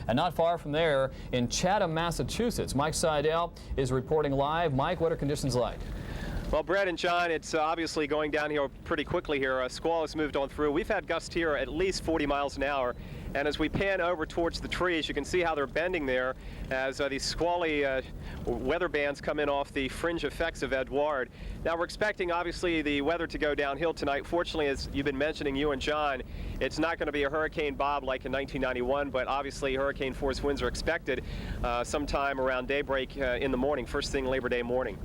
And not far from there in Chatham, Massachusetts, Mike Seidel is reporting live. Mike, what are conditions like? Well, Brett and John, it's obviously going downhill pretty quickly here. A squall has moved on through. We've had gusts here at least 40 miles an hour. And as we pan over towards the trees, you can see how they're bending there as these squally weather bands come in off the fringe effects of Edouard. Now, we're expecting, obviously, the weather to go downhill tonight. Fortunately, as you've been mentioning, you and John, it's not going to be a Hurricane Bob like in 1991, but obviously hurricane force winds are expected sometime around daybreak in the morning, first thing Labor Day morning.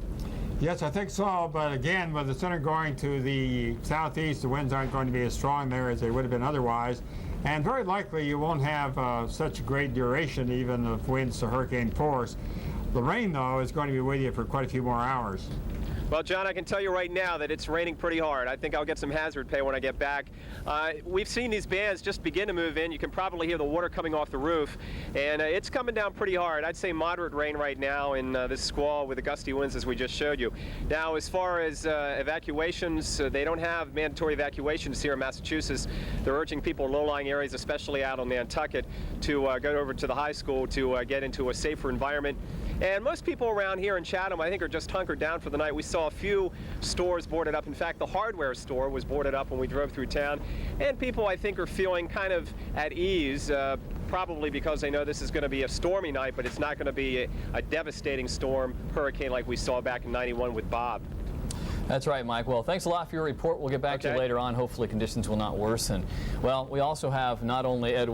Yes, I think so, but again, with the center going to the southeast, the winds aren't going to be as strong there as they would have been otherwise. And very likely you won't have such great duration even of winds to hurricane force. The rain, though, is going to be with you for quite a few more hours. Well, John, I can tell you right now that it's raining pretty hard. I think I'll get some hazard pay when I get back. We've seen these bands just begin to move in. You can probably hear the water coming off the roof, and it's coming down pretty hard. I'd say moderate rain right now in this squall with the gusty winds as we just showed you. Now, as far as evacuations, they don't have mandatory evacuations here in Massachusetts. They're urging people in low-lying areas, especially out on Nantucket, to go over to the high school to get into a safer environment. And most people around here in Chatham, I think, are just hunkered down for the night. We saw a few stores boarded up. In fact, the hardware store was boarded up when we drove through town. And people, I think, are feeling kind of at ease, probably because they know this is going to be a stormy night, but it's not going to be a devastating storm, hurricane like we saw back in '91 with Bob. That's right, Mike. Well, thanks a lot for your report. We'll get back to you later on. Hopefully conditions will not worsen. Well, we also have not only Edouard